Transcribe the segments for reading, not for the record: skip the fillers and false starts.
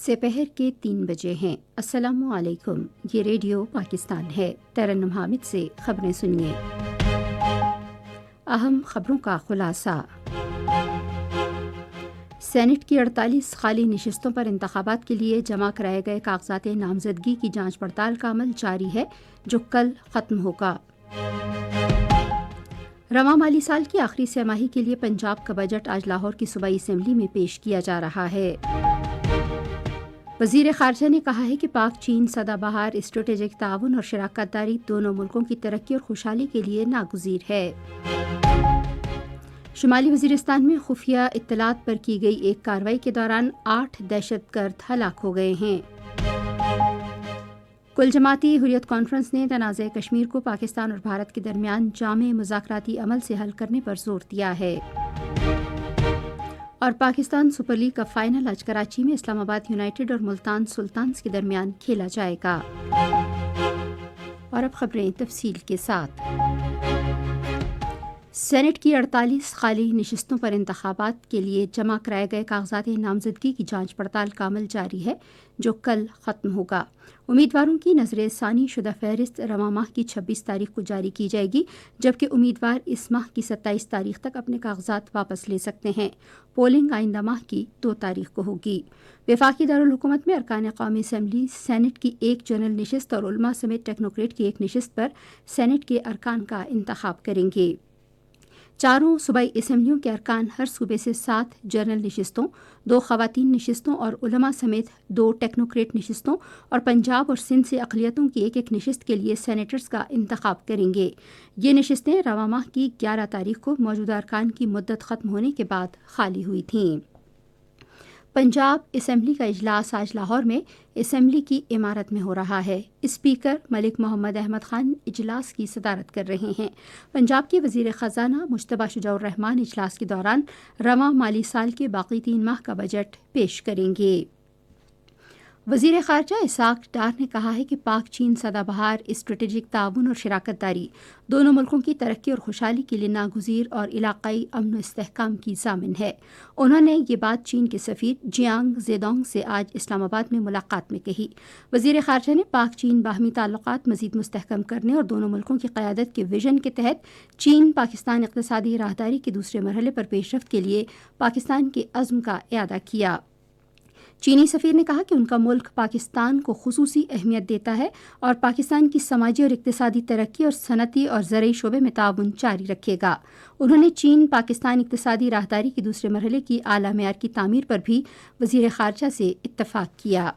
سپہر کے 3 بجے ہیں۔ السلام علیکم، یہ ریڈیو پاکستان ہے۔ ترنم حامد سے خبریں سنیے۔ اہم خبروں کا خلاصہ۔ سینٹ کی 48 خالی نشستوں پر انتخابات کے لیے جمع کرائے گئے کاغذات نامزدگی کی جانچ پڑتال کا عمل جاری ہے، جو کل ختم ہوگا۔ رواں مالی سال کی آخری سہ ماہی کے لیے پنجاب کا بجٹ آج لاہور کی صوبائی اسمبلی میں پیش کیا جا رہا ہے۔ وزیر خارجہ نے کہا ہے کہ پاک چین سدا بہار اسٹریٹجک تعاون اور شراکت داری دونوں ملکوں کی ترقی اور خوشحالی کے لیے ناگزیر ہے۔ شمالی وزیرستان میں خفیہ اطلاعات پر کی گئی ایک کارروائی کے دوران 8 دہشت گرد ہلاک ہو گئے ہیں۔ کل جماعتی حریت کانفرنس نے تنازع کشمیر کو پاکستان اور بھارت کے درمیان جامع مذاکراتی عمل سے حل کرنے پر زور دیا ہے۔ اور پاکستان سپر لیگ کا فائنل آج کراچی میں اسلام آباد یونائیٹڈ اور ملتان سلطانز کے درمیان کھیلا جائے گا۔ اور اب خبریں تفصیل کے ساتھ۔ سینٹ کی 48 خالی نشستوں پر انتخابات کے لیے جمع کرائے گئے کاغذات نامزدگی کی جانچ پڑتال کا عمل جاری ہے، جو کل ختم ہوگا۔ امیدواروں کی نظر ثانی شدہ فہرست رواں ماہ کی 26 تاریخ کو جاری کی جائے گی، جبکہ امیدوار اس ماہ کی 27 تاریخ تک اپنے کاغذات واپس لے سکتے ہیں۔ پولنگ آئندہ ماہ کی 2 تاریخ کو ہوگی۔ وفاقی دارالحکومت میں ارکان قومی اسمبلی سینٹ کی ایک جنرل نشست اور علماء سمیت ٹیکنوکریٹ کی ایک نشست پر سینٹ کے ارکان کا انتخاب کریں گے۔ چاروں صوبائی اسمبلیوں کے ارکان ہر صوبے سے 7 جنرل نشستوں، 2 خواتین نشستوں اور علماء سمیت 2 ٹیکنوکریٹ نشستوں اور پنجاب اور سندھ سے اقلیتوں کی ایک نشست کے لیے سینیٹرز کا انتخاب کریں گے۔ یہ نشستیں رواں ماہ کی 11 تاریخ کو موجودہ ارکان کی مدت ختم ہونے کے بعد خالی ہوئی تھیں۔ پنجاب اسمبلی کا اجلاس آج لاہور میں اسمبلی کی عمارت میں ہو رہا ہے۔ اسپیکر ملک محمد احمد خان اجلاس کی صدارت کر رہے ہیں۔ پنجاب کے وزیر خزانہ مجتبیٰ شجاع الرحمان اجلاس کے دوران رواں مالی سال کے باقی 3 ماہ کا بجٹ پیش کریں گے۔ وزیر خارجہ اسحاق ڈار نے کہا ہے کہ پاک چین سدا بہار اسٹریٹجک تعاون اور شراکت داری دونوں ملکوں کی ترقی اور خوشحالی کے لیے ناگزیر اور علاقائی امن و استحکام کی ضامن ہے۔ انہوں نے یہ بات چین کے سفیر جیانگ زیڈونگ سے آج اسلام آباد میں ملاقات میں کہی۔ وزیر خارجہ نے پاک چین باہمی تعلقات مزید مستحکم کرنے اور دونوں ملکوں کی قیادت کے ویژن کے تحت چین پاکستان اقتصادی راہداری کے دوسرے مرحلے پر پیش رفت کے لیے پاکستان کے عزم کا اعادہ کیا۔ چینی سفیر نے کہا کہ ان کا ملک پاکستان کو خصوصی اہمیت دیتا ہے اور پاکستان کی سماجی اور اقتصادی ترقی اور صنعتی اور زرعی شعبے میں تعاون جاری رکھے گا۔ انہوں نے چین پاکستان اقتصادی راہداری کے دوسرے مرحلے کی اعلیٰ معیار کی تعمیر پر بھی وزیر خارجہ سے اتفاق کیا۔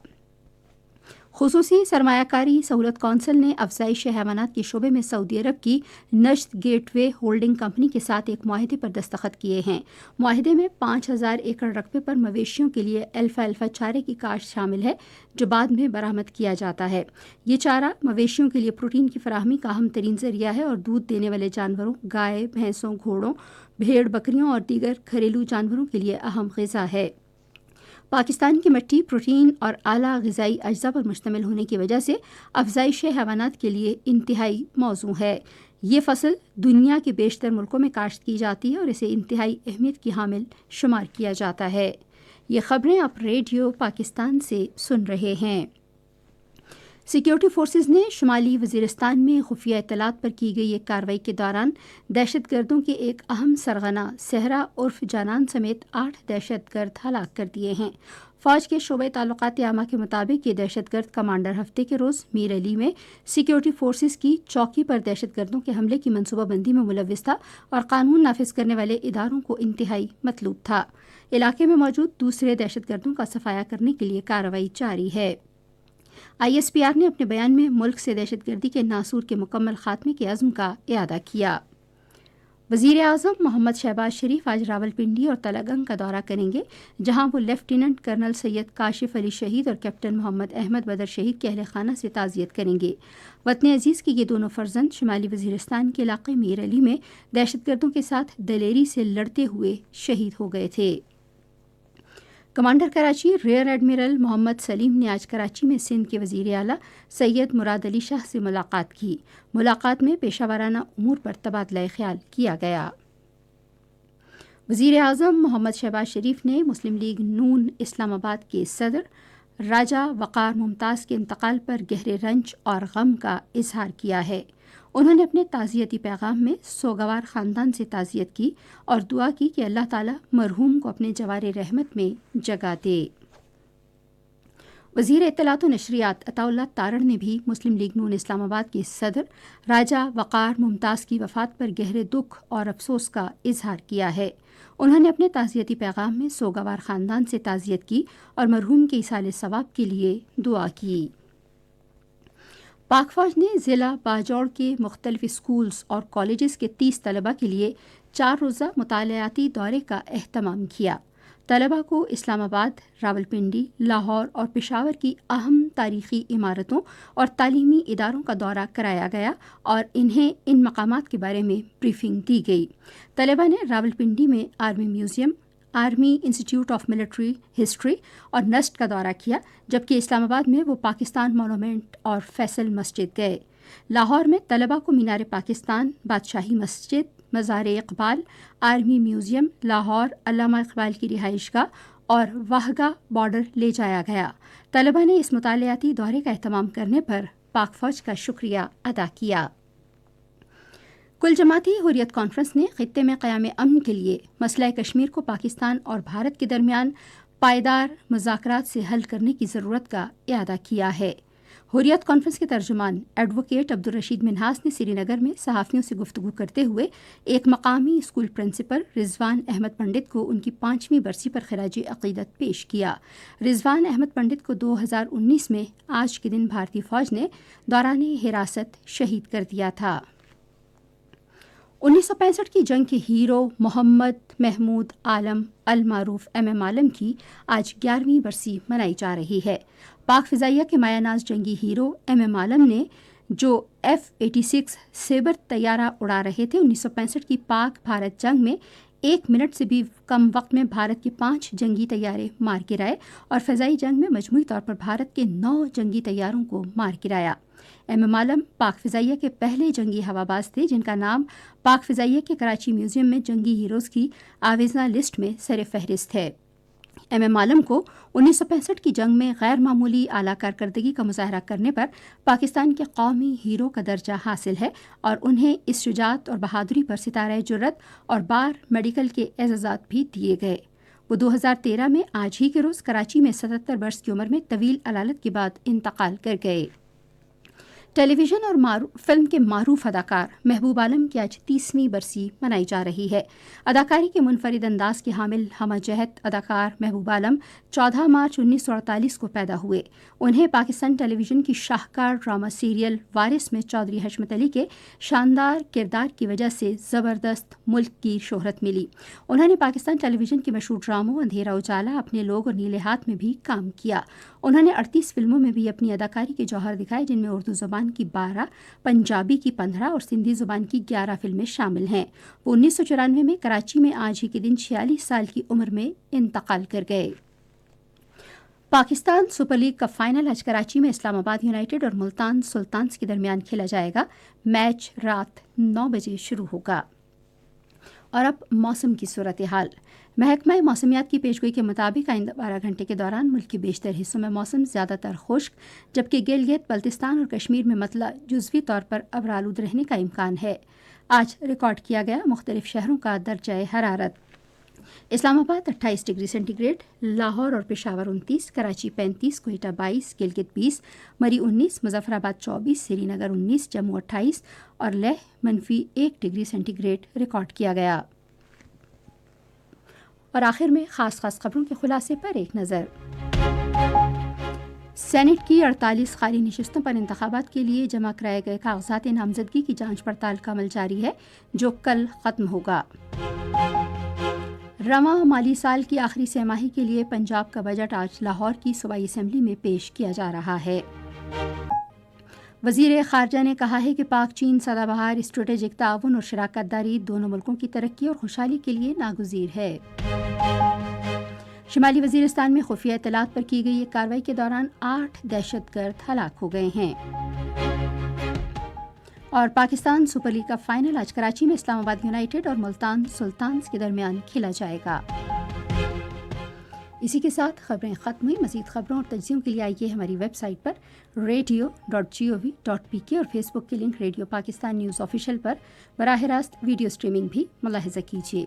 خصوصی سرمایہ کاری سہولت کونسل نے افزائش حیوانات کے شعبے میں سعودی عرب کی نجد گیٹ وے ہولڈنگ کمپنی کے ساتھ ایک معاہدے پر دستخط کیے ہیں۔ معاہدے میں 5000 ایکڑ رقبے پر مویشیوں کے لیے الفا چارے کی کاشت شامل ہے، جو بعد میں برآمد کیا جاتا ہے۔ یہ چارہ مویشیوں کے لیے پروٹین کی فراہمی کا اہم ترین ذریعہ ہے اور دودھ دینے والے جانوروں، گائے، بھینسوں، گھوڑوں، بھیڑ بکریوں اور دیگر گھریلو جانوروں کے لیے اہم غذا ہے۔ پاکستان کی مٹی پروٹین اور اعلیٰ غذائی اجزاء پر مشتمل ہونے کی وجہ سے افزائش حیوانات کے لیے انتہائی موزوں ہے۔ یہ فصل دنیا کے بیشتر ملکوں میں کاشت کی جاتی ہے اور اسے انتہائی اہمیت کی حامل شمار کیا جاتا ہے۔ یہ خبریں آپ ریڈیو پاکستان سے سن رہے ہیں۔ سیکیورٹی فورسز نے شمالی وزیرستان میں خفیہ اطلاعات پر کی گئی ایک کارروائی کے دوران دہشت گردوں کے ایک اہم سرغنہ صحرا عرف جانان سمیت 8 دہشت گرد ہلاک کر دیے ہیں۔ فوج کے شعبۂ تعلقات عامہ کے مطابق یہ دہشت گرد کمانڈر ہفتے کے روز میر علی میں سیکیورٹی فورسز کی چوکی پر دہشت گردوں کے حملے کی منصوبہ بندی میں ملوث تھا اور قانون نافذ کرنے والے اداروں کو انتہائی مطلوب تھا۔ علاقے میں موجود دوسرے دہشت گردوں کا صفایا کرنے کے لیے کارروائی جاری ہے۔ ISPR نے اپنے بیان میں ملک سے دہشت گردی کے ناسور کے مکمل خاتمے کے عزم کا اعادہ کیا۔ وزیر اعظم محمد شہباز شریف آج راولپنڈی اور تلگنگ کا دورہ کریں گے، جہاں وہ لیفٹیننٹ کرنل سید کاشف علی شہید اور کیپٹن محمد احمد بدر شہید کے اہل خانہ سے تعزیت کریں گے۔ وطن عزیز کے یہ دونوں فرزند شمالی وزیرستان کے علاقے میر علی میں دہشت گردوں کے ساتھ دلیری سے لڑتے ہوئے شہید ہو گئے تھے۔ کمانڈر کراچی ریئر ایڈمرل محمد سلیم نے آج کراچی میں سندھ کے وزیر اعلیٰ سید مراد علی شاہ سے ملاقات کی۔ ملاقات میں پیشہ ورانہ امور پر تبادلہ خیال کیا گیا۔ وزیر اعظم محمد شہباز شریف نے مسلم لیگ نون اسلام آباد کے صدر راجہ وقار ممتاز کے انتقال پر گہرے رنج اور غم کا اظہار کیا ہے۔ انہوں نے اپنے تعزیتی پیغام میں سوگوار خاندان سے تعزیت کی اور دعا کی کہ اللہ تعالی مرحوم کو اپنے جوار رحمت میں جگہ دے۔ وزیر اطلاعات و نشریات عطا اللہ تارڑ نے بھی مسلم لیگ نون اسلام آباد کے صدر راجہ وقار ممتاز کی وفات پر گہرے دکھ اور افسوس کا اظہار کیا ہے۔ انہوں نے اپنے تعزیتی پیغام میں سوگوار خاندان سے تعزیت کی اور مرحوم کے ایصال ثواب کے لیے دعا کی۔ پاک فوج نے ضلع باجوڑ کے مختلف اسکولز اور کالجز کے 30 طلبہ کے لیے 4 روزہ مطالعاتی دورے کا اہتمام کیا۔ طلبہ کو اسلام آباد، راولپنڈی، لاہور اور پشاور کی اہم تاریخی عمارتوں اور تعلیمی اداروں کا دورہ کرایا گیا اور انہیں ان مقامات کے بارے میں بریفنگ دی گئی۔ طلبہ نے راولپنڈی میں army museum, army institute of military history اور نسٹ کا دورہ کیا، جبکہ اسلام آباد میں وہ پاکستان مونومنٹ اور فیصل مسجد گئے۔ لاہور میں طلبہ کو مینار پاکستان، بادشاہی مسجد، مزار اقبال، آرمی میوزیم، لاہور علامہ اقبال کی رہائش گاہ اور واہگہ بارڈر لے جایا گیا۔ طلبہ نے اس مطالعاتی دورے کا اہتمام کرنے پر پاک فوج کا شکریہ ادا کیا۔ کل جماعتی حریت کانفرنس نے خطے میں قیام امن کے لیے مسئلہ کشمیر کو پاکستان اور بھارت کے درمیان پائیدار مذاکرات سے حل کرنے کی ضرورت کا اعادہ کیا ہے۔ حریت کانفرنس کے ترجمان ایڈوکیٹ عبدالرشید منہاس نے سری نگر میں صحافیوں سے گفتگو کرتے ہوئے ایک مقامی اسکول پرنسپل رضوان احمد پنڈت کو ان کی 5ویں برسی پر خراج عقیدت پیش کیا۔ رضوان احمد پنڈت کو 2019 میں آج کے دن بھارتی فوج نے دوران حراست شہید کر دیا تھا۔ 1965 کی جنگ کے ہیرو محمد محمود عالم المعروف ایم عالم کی آج 11ویں برسی منائی جا رہی ہے۔ پاک فضائیہ کے مایہ ناز جنگی ہیرو ایم عالم نے جو F-86 سیبر طیارہ اڑا رہے تھے، 1965 کی پاک بھارت جنگ میں 1 منٹ سے بھی کم وقت میں بھارت کے 5 جنگی طیارے مار گرائے اور فضائی جنگ میں مجموعی طور پر بھارت کے 9 جنگی طیاروں کو مار گرایا۔ ایم عالم پاک فضائیہ کے پہلے جنگی ہواباز تھے جن کا نام پاک فضائیہ کے کراچی میوزیم میں جنگی ہیروز کی آویزاں لسٹ میں سر فہرست ہے۔ ایم عالم کو 1965 کی جنگ میں غیر معمولی اعلیٰ کارکردگی کا مظاہرہ کرنے پر پاکستان کے قومی ہیرو کا درجہ حاصل ہے اور انہیں اس شجاعت اور بہادری پر ستارہ جرت اور بار میڈیکل کے اعزازات بھی دیے گئے۔ وہ 2013 میں آج ہی کے روز کراچی میں 77 برس کی عمر میں طویل علالت کے بعد انتقال کر گئے۔ ٹیلی ویژن اور فلم کے معروف اداکار محبوب عالم کی آج 30ویں برسی منائی جا رہی ہے۔ اداکاری کے منفرد انداز کے حامل ہمہ جہت اداکار محبوب عالم 14 مارچ 1948 کو پیدا ہوئے۔ انہیں پاکستان ٹیلی ویژن کی شاہکار ڈرامہ سیریل وارث میں چودھری حشمت علی کے شاندار کردار کی وجہ سے زبردست ملک کی شہرت ملی۔ انہوں نے پاکستان ٹیلی ویژن کے مشہور ڈراموں اندھیرا اجالا، اپنے لوگ اور نیلے ہاتھ میں بھی کام کیا۔ انہوں نے 38 فلموں میں بھی اپنی اداکاری کے جوہر دکھائے، جن میں اردو زبان کی 12، پنجابی کی 15 اور سندھی زبان کی 11 فلمیں شامل ہیں۔ وہ 1994 میں کراچی میں آج ہی کے دن 46 سال کی عمر میں انتقال کر گئے۔ پاکستان سپر لیگ کا فائنل آج کراچی میں اسلام آباد یونائیٹڈ اور ملتان سلطانز کے درمیان کھیلا جائے گا۔ میچ رات 9 بجے شروع ہوگا۔ اور اب موسم کی صورتحال۔ محکمہ موسمیات کی پیشگوئی کے مطابق آئندہ 12 گھنٹے کے دوران ملک کے بیشتر حصوں میں موسم زیادہ تر خشک، جبکہ گلگت بلتستان اور کشمیر میں مطلع جزوی طور پر ابرآلود رہنے کا امکان ہے۔ آج ریکارڈ کیا گیا مختلف شہروں کا درجہ حرارت: اسلام آباد 28 ڈگری سینٹی گریڈ، لاہور اور پشاور 29، کراچی 35، کوئٹہ 22، گلگت 20، مری 19، مظفر آباد 24، سری نگر 19، جموں 28 اور Leh -1 degree centigrade record کیا گیا۔ اور آخر میں خاص خبروں کے خلاصے پر ایک نظر۔ سینٹ کی 48 خالی نشستوں پر انتخابات کے لیے جمع کرائے گئے کاغذات نامزدگی کی جانچ پڑتال کا عمل جاری ہے، جو کل ختم ہوگا۔ رواں مالی سال کی آخری سہ ماہی کے لیے پنجاب کا بجٹ آج لاہور کی صوبائی اسمبلی میں پیش کیا جا رہا ہے۔ وزیر خارجہ نے کہا ہے کہ پاک چین سدا بہار اسٹریٹجک تعاون اور شراکت داری دونوں ملکوں کی ترقی اور خوشحالی کے لیے ناگزیر ہے۔ شمالی وزیرستان میں خفیہ اطلاعات پر کی گئی ایک کارروائی کے دوران 8 دہشت گرد ہلاک ہو گئے ہیں۔ اور پاکستان سپر لیگ کا فائنل آج کراچی میں اسلام آباد یونائیٹڈ اور ملتان سلطانز کے درمیان کھیلا جائے گا۔ اسی کے ساتھ خبریں ختم ہوئی. مزید خبروں اور تجزیوں کے لیے آئیے ہماری ویب سائٹ پر radio.gov.pk اور فیس بک کے link radio Pakistan news official پر براہ راست ویڈیو اسٹریمنگ بھی ملاحظہ کیجیے.